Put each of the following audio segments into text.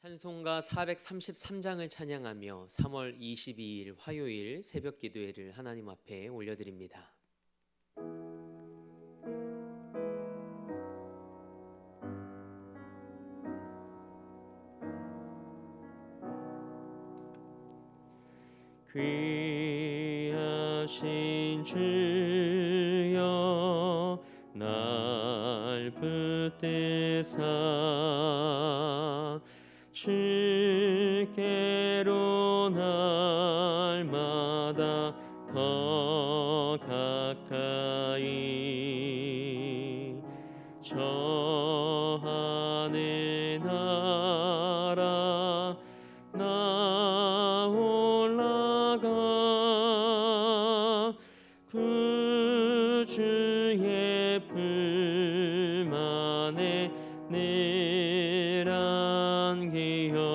찬송가 433장을 찬양하며 3월 22일 화요일 새벽 기도회를 하나님 앞에 올려드립니다. 귀하신 주여 날 붙드사 주께로 날마다 더 가까이 저 하늘 나라 나 올라가 구주의 품 안에 늘 안기어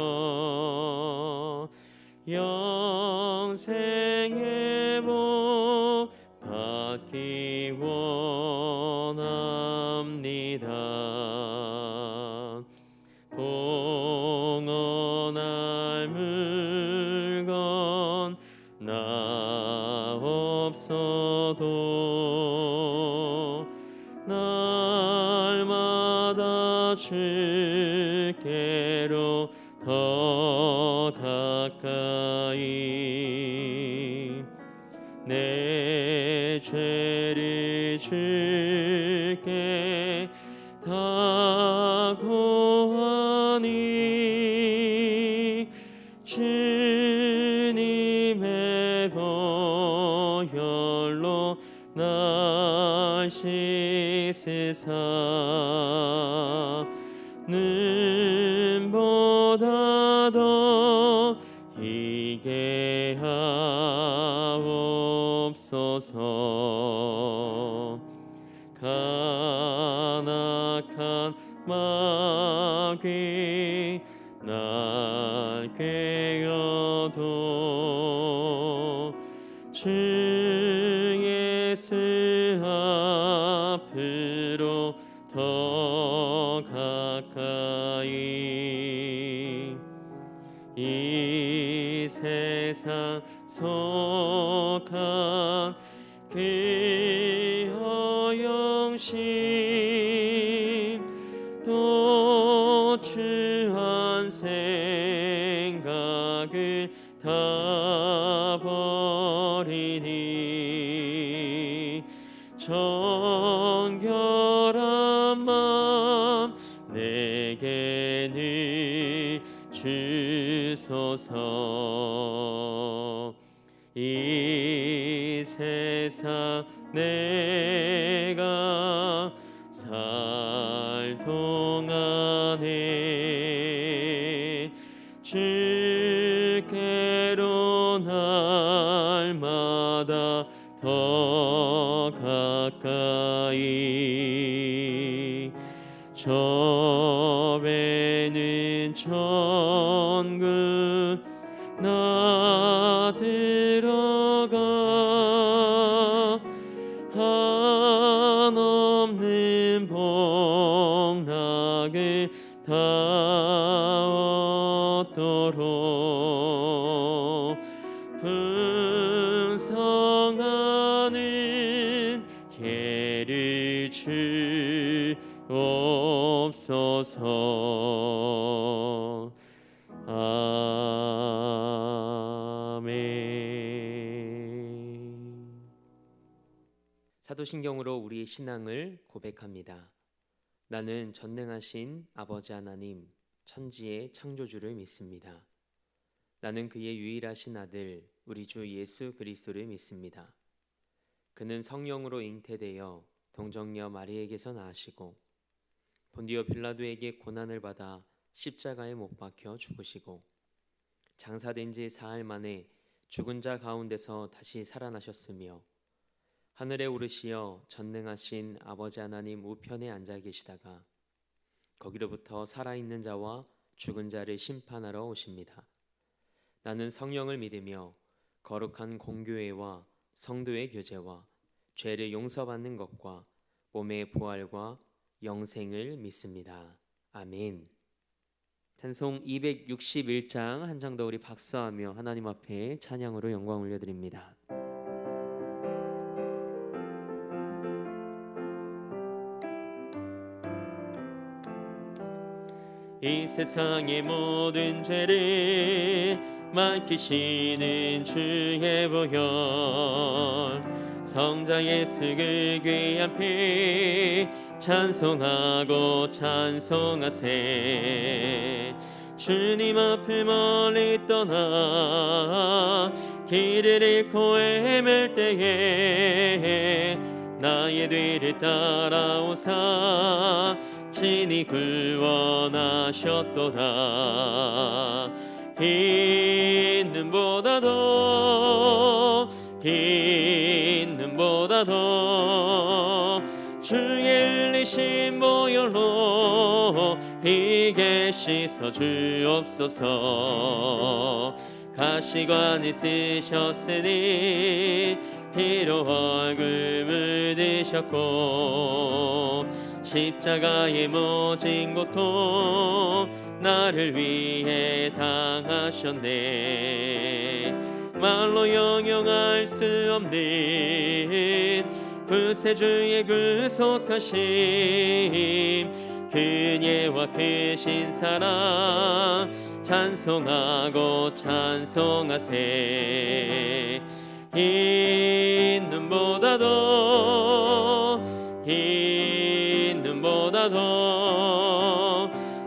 영생의 복 받기 원합니다. 봉헌할 물건 나 없어도 날마다 주께로 더 가까이 내 죄를 주께 다 고하니 주님의 보혈로 날 씻으사 눈보다 더 희게 하옵소서. 간악한 마귀 날 꿰어도 주 예수 앞으로 더 가까이 이 세상 속한 그 허영심 또 추한 생각을 다 버리니 정결한 마음 내게 늘 주소서. 이 세상 내가 살 동안에 주께로 날마다 더 가까이 저 배는 천국 나 들어가 한없는 복락을 다 얻도록 풍성하는 예를 주옵소서. 아멘. 사도신경으로 우리의 신앙을 고백합니다. 나는 전능하신 아버지 하나님, 천지의 창조주를 믿습니다. 나는 그의 유일하신 아들, 우리 주 예수 그리스도를 믿습니다. 그는 성령으로 잉태되어 동정녀 마리에게서 나으시고 본디오 빌라도에게 고난을 받아 십자가에 못 박혀 죽으시고 장사된 지 사흘 만에 죽은 자 가운데서 다시 살아나셨으며 하늘에 오르시어 전능하신 아버지 하나님 우편에 앉아 계시다가 거기로부터 살아있는 자와 죽은 자를 심판하러 오십니다. 나는 성령을 믿으며 거룩한 공교회와 성도의 교제와 죄를 용서받는 것과 몸의 부활과 영생을 믿습니다. 아멘. 찬송 261장 한 장 더 우리 박수하며 하나님 앞에 찬양으로 영광 올려드립니다. 이 세상의 모든 죄를 맡기시는 주의 보혈, 성자 예수 그 귀한 피 찬송하고 찬송하세. 주님 앞을 멀리 떠나 길을 잃고 헤맬 때에 나의 뒤를 따라오사 친히 구원하셨도다. 흰 눈보다도 주의 흘리신 보혈로 비게 씻어 주옵소서. 가시관을 쓰셨으니 피로 얼굴 묻으셨고 십자가의 모진 고통 나를 위해 당하셨네. 말로 영영할 수 없는 구세주의 구속하심, 그녀와 크신 사랑 찬송하고 찬송하세. 흰 눈보다도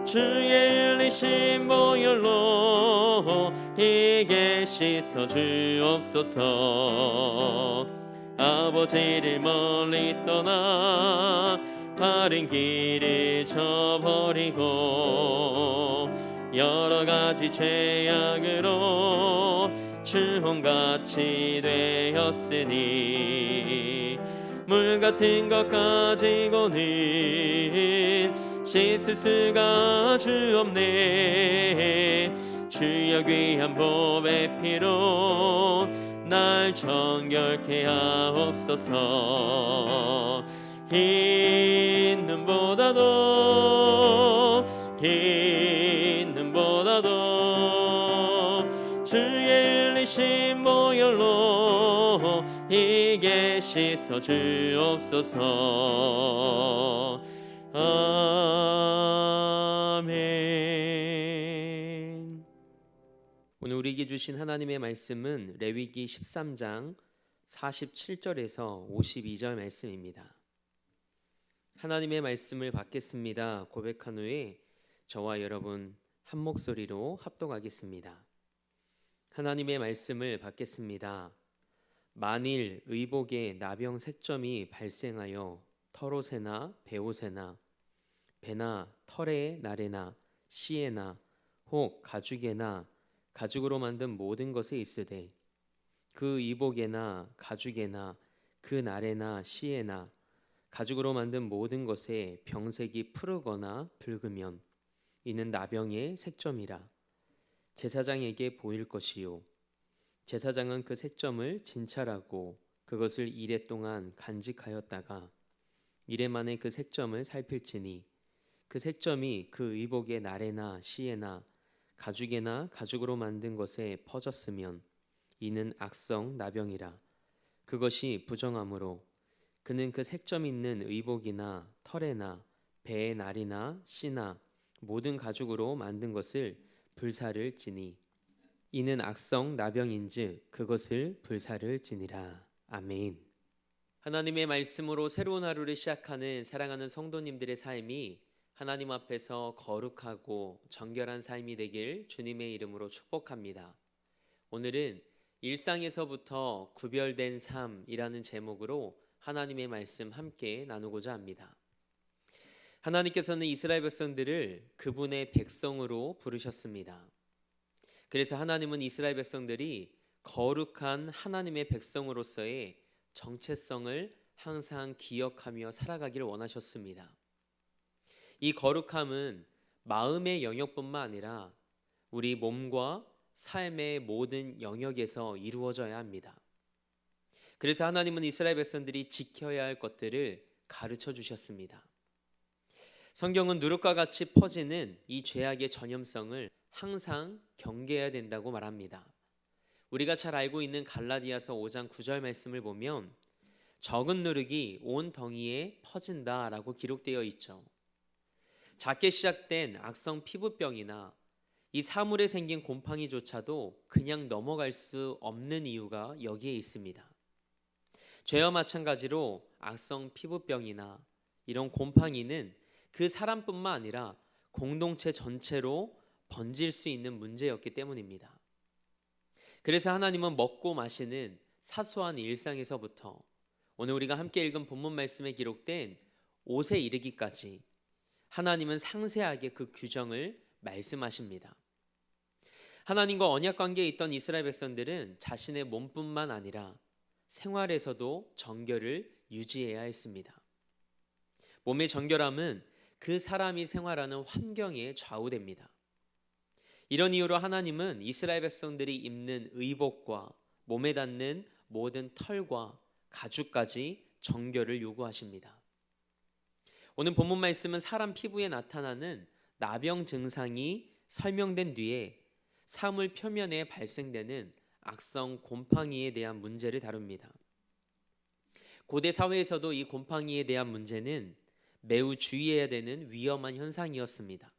주의 흘리신 보혈로 이게 씻어 주옵소서. 아버지를 멀리 떠나 바른 길을 저버리고 여러 가지 죄악으로 주홍같이 되었으니 물 같은 것 가지고는 씻을 수가 주없네. 주여 귀한 보배 피로 날 정결케 하옵소서. 흰 눈보다도 주의 흘리신 보혈로 이게 씻어 주옵소서. 아멘. 오늘 우리에게 주신 하나님의 말씀은 레위기 13장 47절에서 52절 말씀입니다. 하나님의 말씀을 받겠습니다 고백한 후에 저와 여러분 한 목소리로 합독하겠습니다. 하나님의 말씀을 받겠습니다. 만일 의복에 나병 색점이 발생하여 털옷에나 베옷에나 배나 털에 날에나 씨에나 혹 가죽에나 가죽으로 만든 모든 것에 있으되 그 의복에나 가죽에나 그 날에나 씨에나 가죽으로 만든 모든 것에 병색이 푸르거나 붉으면 이는 나병의 색점이라 제사장에게 보일 것이요 제사장은 그 색점을 진찰하고 그것을 이레 동안 간직하였다가 이레 만에 그 색점을 살필지니 그 색점이 그 의복의 날에나 씨에나 가죽에나 가죽으로 만든 것에 퍼졌으면 이는 악성 나병이라. 그것이 부정함으로 그는 그 색점 있는 의복이나 털에나 배의 날이나 씨나 모든 가죽으로 만든 것을 불사를 지니 이는 악성 나병인즉 그것을 불사를 지니라. 아멘. 하나님의 말씀으로 새로운 하루를 시작하는 사랑하는 성도님들의 삶이 하나님 앞에서 거룩하고 정결한 삶이 되길 주님의 이름으로 축복합니다. 오늘은 일상에서부터 구별된 삶이라는 제목으로 하나님의 말씀 함께 나누고자 합니다. 하나님께서는 이스라엘 백성들을 그분의 백성으로 부르셨습니다. 그래서 하나님은 이스라엘 백성들이 거룩한 하나님의 백성으로서의 정체성을 항상 기억하며 살아가기를 원하셨습니다. 이 거룩함은 마음의 영역뿐만 아니라 우리 몸과 삶의 모든 영역에서 이루어져야 합니다. 그래서 하나님은 이스라엘 백성들이 지켜야 할 것들을 가르쳐 주셨습니다. 성경은 누룩과 같이 퍼지는 이 죄악의 전염성을 항상 경계해야 된다고 말합니다. 우리가 잘 알고 있는 갈라디아서 5장 9절 말씀을 보면 적은 누룩이 온 덩이에 퍼진다라고 기록되어 있죠. 작게 시작된 악성 피부병이나 이 사물에 생긴 곰팡이조차도 그냥 넘어갈 수 없는 이유가 여기에 있습니다. 죄와 마찬가지로 악성 피부병이나 이런 곰팡이는 그 사람뿐만 아니라 공동체 전체로 번질 수 있는 문제였기 때문입니다. 그래서 하나님은 먹고 마시는 사소한 일상에서부터 오늘 우리가 함께 읽은 본문 말씀에 기록된 옷에 이르기까지 하나님은 상세하게 그 규정을 말씀하십니다. 하나님과 언약 관계에 있던 이스라엘 백성들은 자신의 몸뿐만 아니라 생활에서도 정결을 유지해야 했습니다. 몸의 정결함은 그 사람이 생활하는 환경에 좌우됩니다. 이런 이유로 하나님은 이스라엘 백성들이 입는 의복과 몸에 닿는 모든 털과 가죽까지 정결을 요구하십니다. 오늘 본문 말씀은 사람 피부에 나타나는 나병 증상이 설명된 뒤에 사물 표면에 발생되는 악성 곰팡이에 대한 문제를 다룹니다. 고대 사회에서도 이 곰팡이에 대한 문제는 매우 주의해야 되는 위험한 현상이었습니다.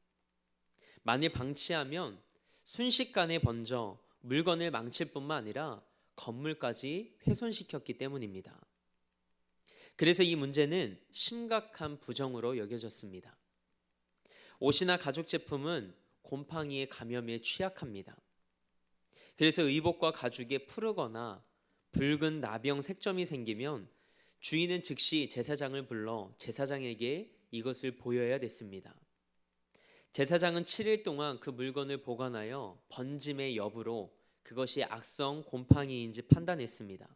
만일 방치하면 순식간에 번져 물건을 망칠 뿐만 아니라 건물까지 훼손시켰기 때문입니다. 그래서 이 문제는 심각한 부정으로 여겨졌습니다. 옷이나 가죽 제품은 곰팡이의 감염에 취약합니다. 그래서 의복과 가죽에 푸르거나 붉은 나병 색점이 생기면 주인은 즉시 제사장을 불러 제사장에게 이것을 보여야 됐습니다. 제사장은 7일 동안 그 물건을 보관하여 번짐의 여부로 그것이 악성 곰팡이인지 판단했습니다.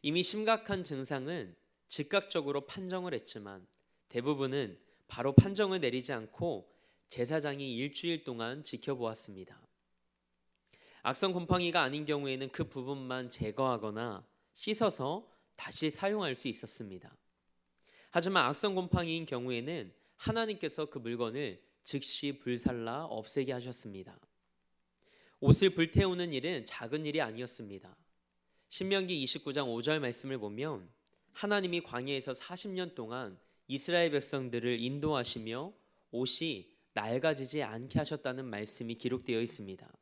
이미 심각한 증상은 즉각적으로 판정을 했지만 대부분은 바로 판정을 내리지 않고 제사장이 일주일 동안 지켜보았습니다. 악성 곰팡이가 아닌 경우에는 그 부분만 제거하거나 씻어서 다시 사용할 수 있었습니다. 하지만 악성 곰팡이인 경우에는 하나님께서 그 물건을 즉시 불살라 없애게 하셨습니다. 옷을 불태우는 일은 작은 일이 아니었습니다. 신명기 29장 5절 말씀을 보면 하나님이 광야에서 40년 동안 이스라엘 백성들을 인도하시며 옷이 낡아지지 않게 하셨다는 말씀이 기록되어 있습니다.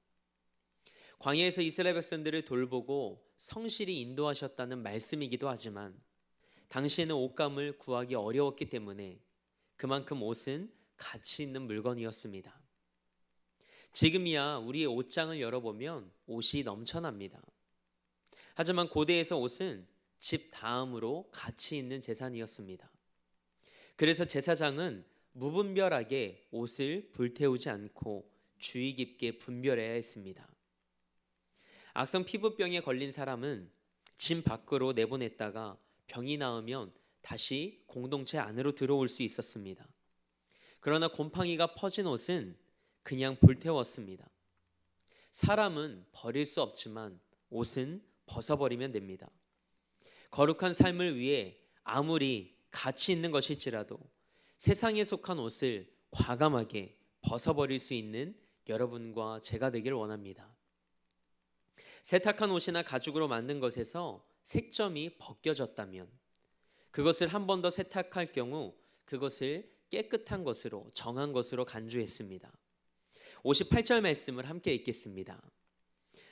광야에서 이스라엘 백성들을 돌보고 성실히 인도하셨다는 말씀이기도 하지만 당시에는 옷감을 구하기 어려웠기 때문에 그만큼 옷은 가치 있는 물건이었습니다. 지금이야 우리의 옷장을 열어보면 옷이 넘쳐납니다. 하지만 고대에서 옷은 집 다음으로 가치 있는 재산이었습니다. 그래서 제사장은 무분별하게 옷을 불태우지 않고 주의 깊게 분별해야 했습니다. 악성 피부병에 걸린 사람은 집 밖으로 내보냈다가 병이 나으면 다시 공동체 안으로 들어올 수 있었습니다. 그러나 곰팡이가 퍼진 옷은 그냥 불태웠습니다. 사람은 버릴 수 없지만 옷은 벗어버리면 됩니다. 거룩한 삶을 위해 아무리 가치 있는 것일지라도 세상에 속한 옷을 과감하게 벗어버릴 수 있는 여러분과 제가 되길 원합니다. 세탁한 옷이나 가죽으로 만든 것에서 색점이 벗겨졌다면 그것을 한 번 더 세탁할 경우 그것을 깨끗한 것으로 정한 것으로 간주했습니다. 58절 말씀을 함께 읽겠습니다.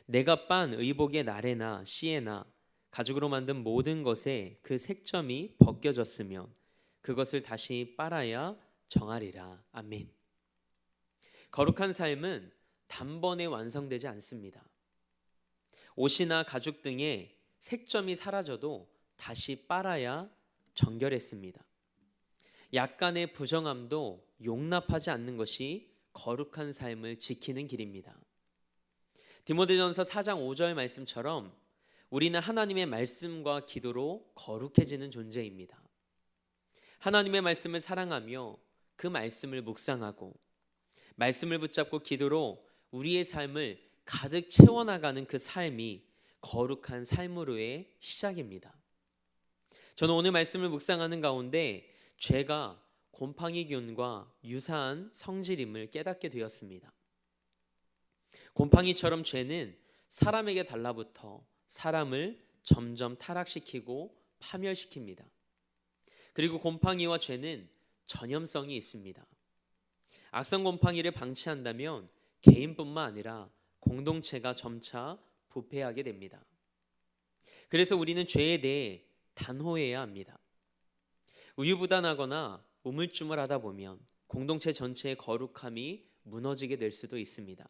내가 빤 의복의 나래나 씨에나 가죽으로 만든 모든 것에 그 색점이 벗겨졌으면 그것을 다시 빨아야 정하리라. 아멘. 거룩한 삶은 단번에 완성되지 않습니다. 옷이나 가죽 등의 색점이 사라져도 다시 빨아야 정결했습니다. 약간의 부정함도 용납하지 않는 것이 거룩한 삶을 지키는 길입니다. 디모데전서 4장 5절 말씀처럼 우리는 하나님의 말씀과 기도로 거룩해지는 존재입니다. 하나님의 말씀을 사랑하며 그 말씀을 묵상하고 말씀을 붙잡고 기도로 우리의 삶을 가득 채워나가는 그 삶이 거룩한 삶으로의 시작입니다. 저는 오늘 말씀을 묵상하는 가운데 죄가 곰팡이균과 유사한 성질임을 깨닫게 되었습니다. 곰팡이처럼 죄는 사람에게 달라붙어 사람을 점점 타락시키고 파멸시킵니다. 그리고 곰팡이와 죄는 전염성이 있습니다. 악성 곰팡이를 방치한다면 개인뿐만 아니라 공동체가 점차 부패하게 됩니다. 그래서 우리는 죄에 대해 단호해야 합니다. 우유부단하거나 우물쭈물하다 보면 공동체 전체의 거룩함이 무너지게 될 수도 있습니다.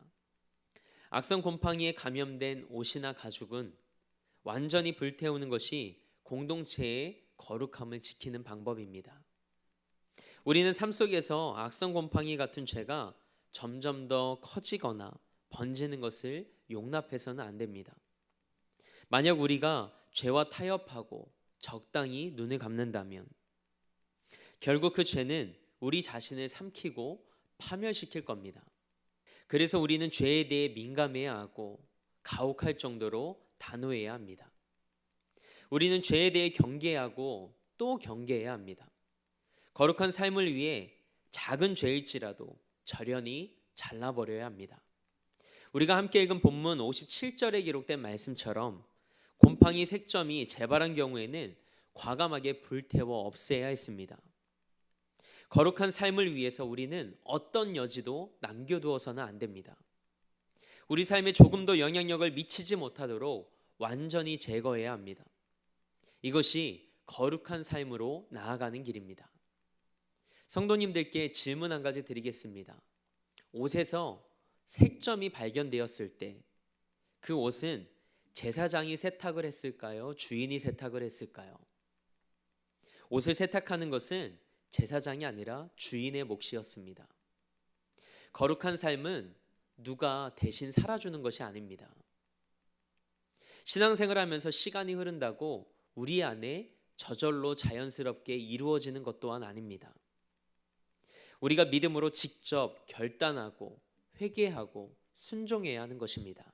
악성 곰팡이에 감염된 옷이나 가죽은 완전히 불태우는 것이 공동체의 거룩함을 지키는 방법입니다. 우리는 삶 속에서 악성 곰팡이 같은 죄가 점점 더 커지거나 번지는 것을 용납해서는 안 됩니다. 만약 우리가 죄와 타협하고 적당히 눈을 감는다면 결국 그 죄는 우리 자신을 삼키고 파멸시킬 겁니다. 그래서 우리는 죄에 대해 민감해야 하고 가혹할 정도로 단호해야 합니다. 우리는 죄에 대해 경계하고 또 경계해야 합니다. 거룩한 삶을 위해 작은 죄일지라도 절연히 잘라버려야 합니다. 우리가 함께 읽은 본문 57절에 기록된 말씀처럼 곰팡이 색점이 재발한 경우에는 과감하게 불태워 없애야 했습니다. 거룩한 삶을 위해서 우리는 어떤 여지도 남겨두어서는 안 됩니다. 우리 삶에 조금도 영향력을 미치지 못하도록 완전히 제거해야 합니다. 이것이 거룩한 삶으로 나아가는 길입니다. 성도님들께 질문 한 가지 드리겠습니다. 옷에서 색점이 발견되었을 때 그 옷은 제사장이 세탁을 했을까요? 주인이 세탁을 했을까요? 옷을 세탁하는 것은 제사장이 아니라 주인의 몫이었습니다. 거룩한 삶은 누가 대신 살아주는 것이 아닙니다. 신앙생활을 하면서 시간이 흐른다고 우리 안에 저절로 자연스럽게 이루어지는 것 또한 아닙니다. 우리가 믿음으로 직접 결단하고 회개하고 순종해야 하는 것입니다.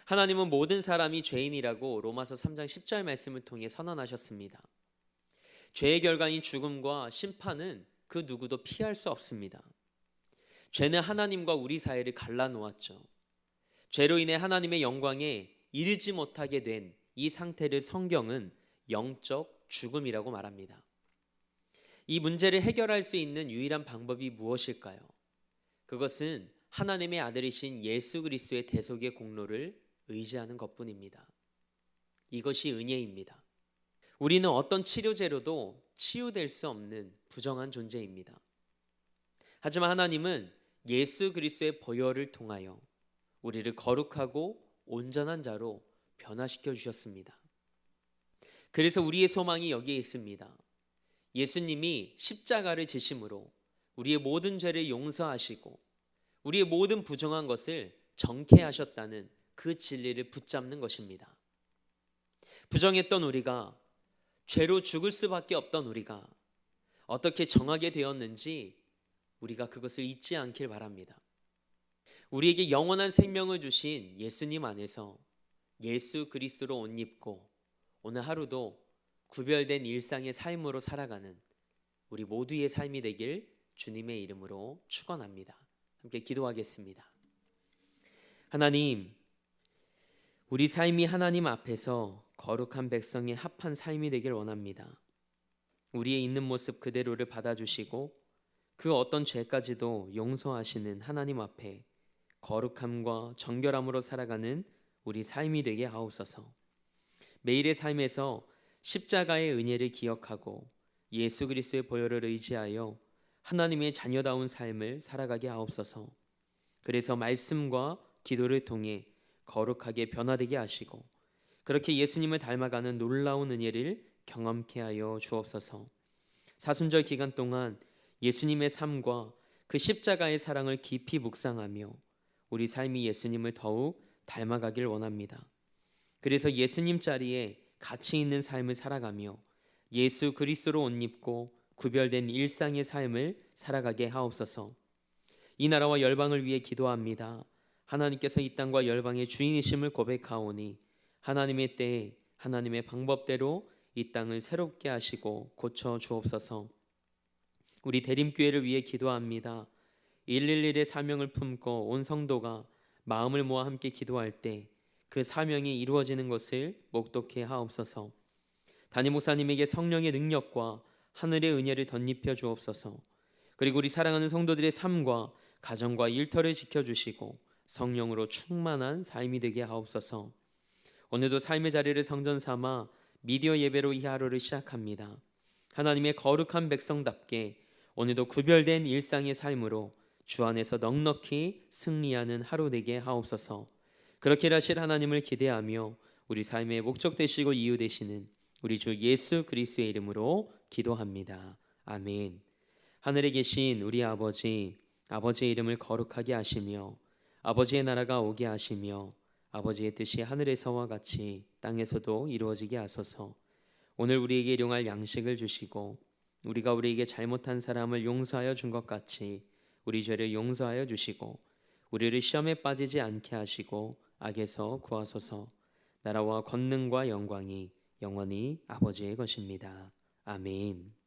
하나님은 모든 사람이 죄인이라고 로마서 3장 10절 말씀을 통해 선언하셨습니다. 죄의 결과인 죽음과 심판은 그 누구도 피할 수 없습니다. 죄는 하나님과 우리 사이를 갈라놓았죠. 죄로 인해 하나님의 영광에 이르지 못하게 된 이 상태를 성경은 영적 죽음이라고 말합니다. 이 문제를 해결할 수 있는 유일한 방법이 무엇일까요? 그것은 하나님의 아들이신 예수 그리스도의 대속의 공로를 의지하는 것뿐입니다. 이것이 은혜입니다. 우리는 어떤 치료제로도 치유될 수 없는 부정한 존재입니다. 하지만 하나님은 예수 그리스도의 보혈을 통하여 우리를 거룩하고 온전한 자로 변화시켜 주셨습니다. 그래서 우리의 소망이 여기에 있습니다. 예수님이 십자가를 지심으로 우리의 모든 죄를 용서하시고 우리의 모든 부정한 것을 정케하셨다는 그 진리를 붙잡는 것입니다. 부정했던 우리가, 죄로 죽을 수밖에 없던 우리가 어떻게 정하게 되었는지 우리가 그것을 잊지 않길 바랍니다. 우리에게 영원한 생명을 주신 예수님 안에서 예수 그리스도로 옷 입고 오늘 하루도 구별된 일상의 삶으로 살아가는 우리 모두의 삶이 되길 주님의 이름으로 축원합니다. 함께 기도하겠습니다. 하나님, 우리 삶이 하나님 앞에서 거룩한 백성의 합한 삶이 되길 원합니다. 우리의 있는 모습 그대로를 받아주시고 그 어떤 죄까지도 용서하시는 하나님 앞에 거룩함과 정결함으로 살아가는 우리 삶이 되게 하옵소서. 매일의 삶에서 십자가의 은혜를 기억하고 예수 그리스도의 보혈을 의지하여 하나님의 자녀다운 삶을 살아가게 하옵소서. 그래서 말씀과 기도를 통해 거룩하게 변화되게 하시고 그렇게 예수님을 닮아가는 놀라운 은혜를 경험케 하여 주옵소서. 사순절 기간 동안 예수님의 삶과 그 십자가의 사랑을 깊이 묵상하며 우리 삶이 예수님을 더욱 닮아가길 원합니다. 그래서 예수님 자리에 가치 있는 삶을 살아가며 예수 그리스도로 옷 입고 구별된 일상의 삶을 살아가게 하옵소서. 이 나라와 열방을 위해 기도합니다. 하나님께서 이 땅과 열방의 주인이심을 고백하오니 하나님의 때에 하나님의 방법대로 이 땅을 새롭게 하시고 고쳐 주옵소서. 우리 대림교회를 위해 기도합니다. 111의 사명을 품고 온 성도가 마음을 모아 함께 기도할 때 그 사명이 이루어지는 것을 목독해 하옵소서. 담임 목사님에게 성령의 능력과 하늘의 은혜를 덧입혀 주옵소서. 그리고 우리 사랑하는 성도들의 삶과 가정과 일터를 지켜주시고 성령으로 충만한 삶이 되게 하옵소서. 오늘도 삶의 자리를 성전 삼아 미디어 예배로 이 하루를 시작합니다. 하나님의 거룩한 백성답게 오늘도 구별된 일상의 삶으로 주 안에서 넉넉히 승리하는 하루 되게 하옵소서. 그렇게 하실 하나님을 기대하며 우리 삶의 목적 되시고 이유 되시는 우리 주 예수 그리스도의 이름으로 기도합니다. 아멘. 하늘에 계신 우리 아버지, 아버지의 이름을 거룩하게 하시며 아버지의 나라가 오게 하시며 아버지의 뜻이 하늘에서와 같이 땅에서도 이루어지게 하소서. 오늘 우리에게 일용할 양식을 주시고 우리가 우리에게 잘못한 사람을 용서하여 준 것 같이 우리 죄를 용서하여 주시고 우리를 시험에 빠지지 않게 하시고 악에서 구하소서. 나라와 권능과 영광이 영원히 아버지의 것입니다. 아멘.